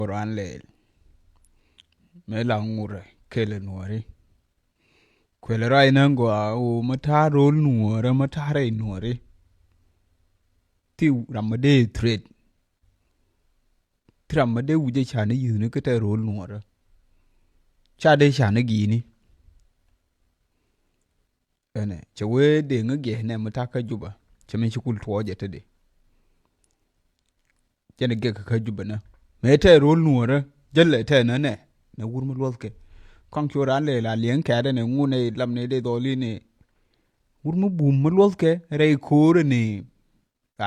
Quran le me la ngure kele nuori kwele rai nango o mata rol nuore mata rai nuori ti ramade trade tramade wuje chane yune kete rol nuore chade chane gini ene chewe de ngege ne mata ka juba cheme chikul tuoje tede jene ge ka juba na me te rol nuore jelle te na ne na wurmu lolke kan chora le la lien ka de ne ngune lamne de doli ne wurmu bum lolke rei kore ne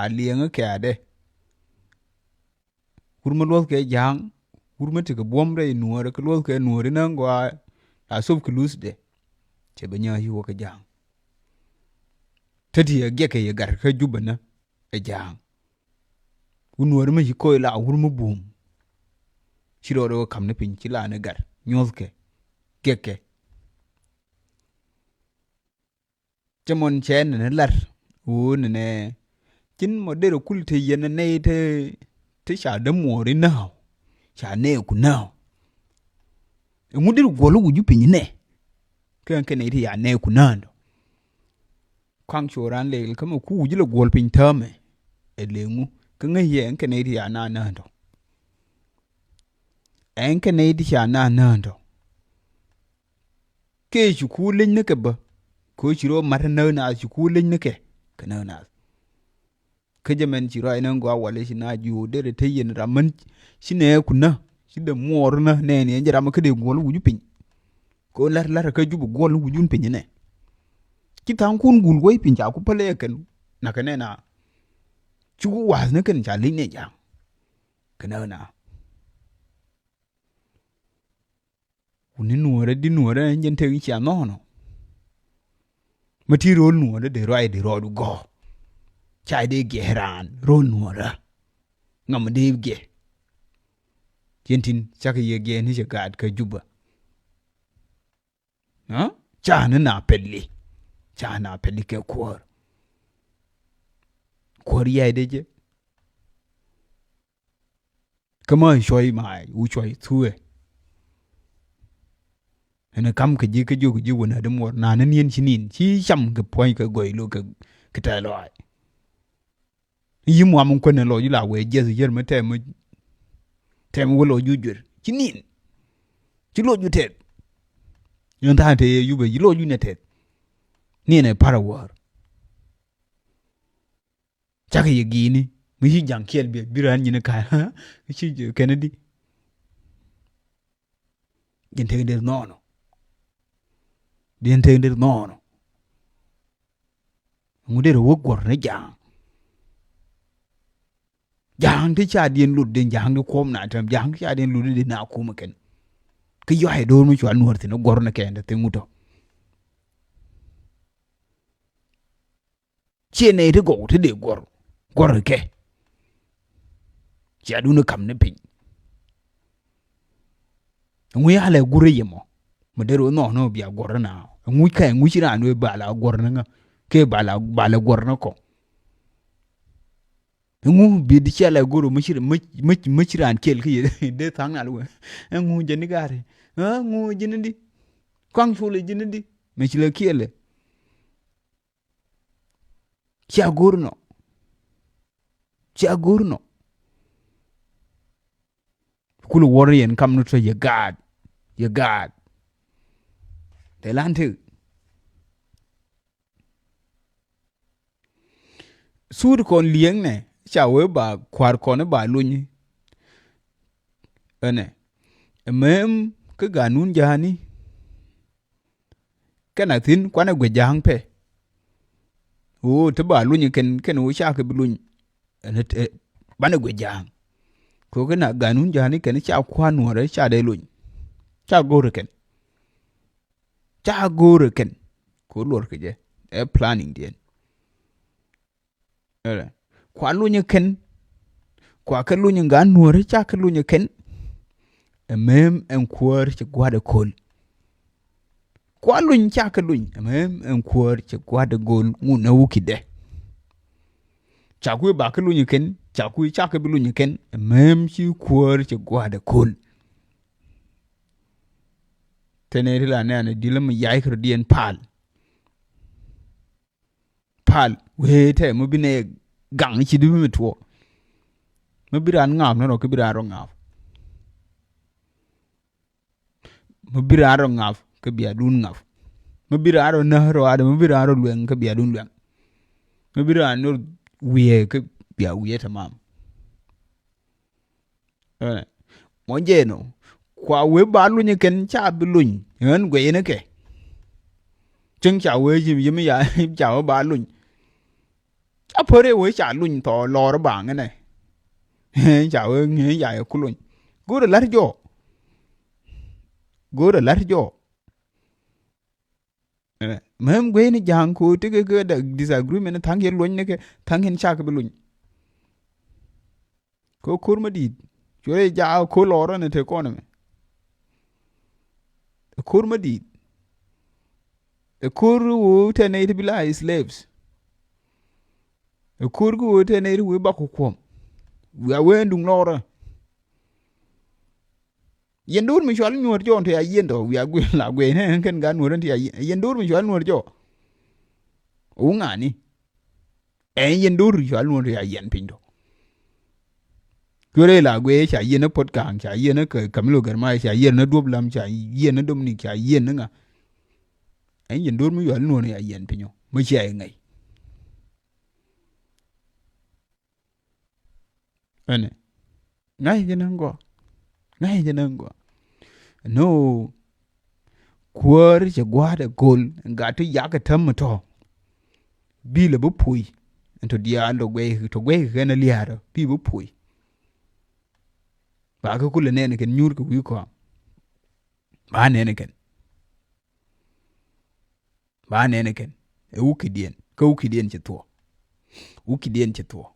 a lien ka de wurmu lolke jang wurmu te ko bom rei nuore ko lolke nuore nango a sob klus de che benya yi wo ka jang tati ya ge ke gar ka juba na e jang nuore ma ko la wurmu bum chiro do kam ne pin chila ne gar nyolke keke chamon chen ne lar u ne chin mo de kul te yen ne te sha de mori now sha ne ku now mu de golu gu pin ne kan ne ti ya ne ku nando kwang choran le kama ku ji le gol pin tame e lengu kan ye kan ne ti ya na nando en kan ne ti ya na nando ke shi ku len ne ke ba ko shiro mar na shi ku len ne ke kana na ke jamen shiro ai nan gwa wale shi na ju de te yin raman shi ne ku na shi da mor na ne ne jira ma ke de gol gu pin ko lar ka ju gol gu pin ne ki tan kun gul goy pin ja ku pale kan na ka ne na chu wa ne kan ja lin ne ja kana na uni nuore di nuore njen te chi no no mati rol nuore de roi de rodu go chai de geran rol nuore ngam de ge jentin chaka ye ge ni je gad ka juba ha cha na pelli ke kor ye de je kama shoi mai u shoi tuwe ene kam ke ji wona de mor na nan yen chinin chi cham ke poi ke goi lo ke ta lo ai yi mo am ko ne lo yi la we je yer me tem wo lo ju jur chinin chi lo ju tet yon ta te yu be yi lo ju ne tet ni ne para war chaka ye gini mi hi jang kel be biran ni ne ka chi Kennedy gente del nono dien te no ngudero wo gor ne jang ti cha dien lut den jang ko na tam jang cha dien lut de na ko ken ke yo hay do mu chwa nuor ti no gor ne ken te nguto che ne te go te de gor ke cha du no kam ne pin ngui ala gure yemo modero no bia gor na ngui ka ngui chira no bala gor na ke bala gor na ko ngu bi di chala goro mu chira an kel ke de tang na lu ngu jeni gare ngu jeni di kwang chule jeni di me chile kele cha gorno kulu warrior kam no to ye god de lantu sur kon lieng ne cha we ba kwar kon ba lunyi ene mem ke ganun jani kana tin kwana gwe jang pe o to ba lunyi ken wo cha ke lunyi ene bana gwe jang ko kana ganun jani ken cha kwanu re cha de lunyi cha gore ken ko lor ke je e planning dien ere kwa lunyi ken kwa ka lunyi ga nuore cha ka lunyi ken mem en kuor che gwade kol kwa lunyi cha ka lunyi mem en kuor che gwade gol ngu na wuki de cha ku ba ka lunyi ken cha ku cha ke bilu ken mem chi kuor che gwa de kul teneri la ne dilam yai kr dien pal we te mo bine gang chi du mi to mo biran ngam no ke biraro ngaf mo biraro ngaf ke biya dun ngaf mo biraro na ro ade mo biraro lwen ke biya dun lwen mo birano wiye ke biya wiye tamam mo jeno kwa we ba lu ni ken cha bi luñ hen gwe ne ke chân cha we ji mi ya cha ba luñ cha pore we cha luñ to lo ro ba nge ne cha we nge ya ku luñ go de lar jo mem gwe ni jang ko te ke da disagreement thang ye luñ ne ke thang hen cha ke bi luñ ko kur ma di chore ja ko lo ro ne te ko ne kur ma di kur wo te ne te bila slaves kur ku wo te ne we ba ko kom we we ndung lo ro yen dur mi chwal nyuor jo te yen do we agwe la gwe ne ken ga nuor te yen dur mi chwal nuor jo u ngani yen dur chwal nuor te yen pindo kure la gwe cha yen pot kang cha yen ke kamlo garma cha yen na dob lam cha yen na domini cha yen nga yen dur mi chwal nuor ya yen pinyo mo cha ngai ene ngai jenen go no kuor che gwa de gol ga to ya ka tam to bi le bu pui to dia ndo gwe ke na liaro bi bu pui ba ka kula ne ken nyur ko wi ko ba ne ken e u ki dien che to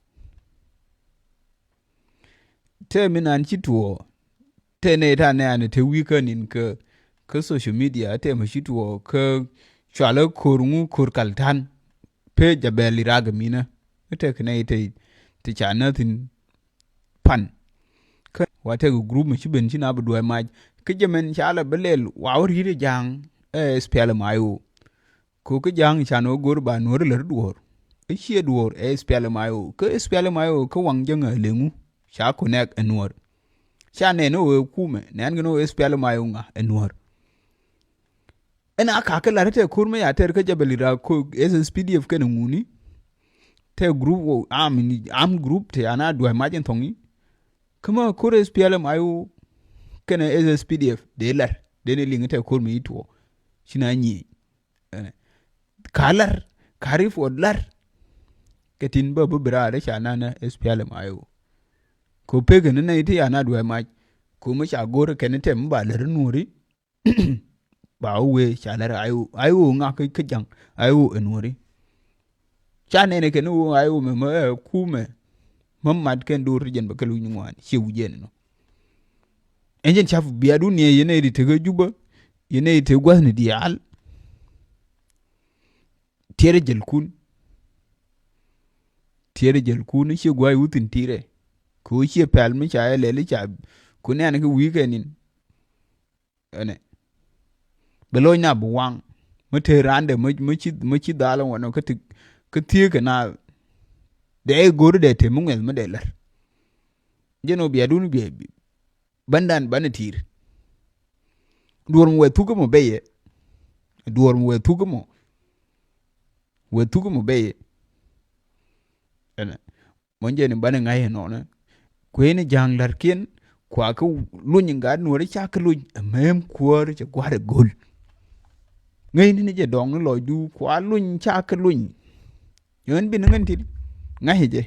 te minan chi to te ne ta ne te wi ka nin ka social media te ma chi to ka chwala kurungu kur kaltan pe jabeli raga mina te kne te chana tin pan ka wate go group ma chi ben chi na bu do ma ke jemen chala belel wa ri de jang spell mayo ko ke jang chano gor ba nor le duor e chi duor spell mayo ko wang jang lengu cha connect enwor cha ne no we kume ne an no spell mayo nga enwor ena ka ka la te kurme ya ter ka jabelira ko SSPDF ken nguni te group am group te ana do imagine thongi kama kore spell mayo ken SSPDF de lar de ne linga te kurme ito china nyi kalar karif odlar ketin ba bra de cha na spell mayo ko pege ne ite yana do ma ko mu sha gore ken te mba lar nuri ba we cha lar ayu nga ke jang ayu enuri cha ne ken wo ayu me ku me mamad ken dur jen ba kelu nywan chi wujen no enjen chaf biya duniya yene ri te juba yene te gwas ni dial tiere jel kun chi gwa yutin tire ko chi pel mi cha le cha ku ne an ke weekendin ene belo nya bu wang mo te rande mo chi dalo wono ke tie ke na de gor de te mo ngel mo de lar jeno biya dun bi bandan banatir duor mo we tugo mo beye duor mo we tugo mo beye ene mo jeni bana ngai no na kweni jang lar kien kwa ka luny nga nuore cha ka luny mem kuor che gware gol ngai ni je dong lo du kwa luny cha ka luny yon bin ngan ti ngai je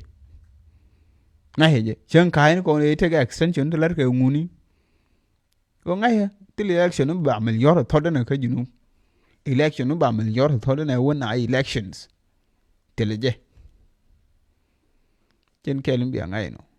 chen kai ko ne te ga extension de lar ka nguni ko ngai ti election ba mil yor to de na ka jinu election ba mil yor to de na wona elections teleje chen kelin bi ngai no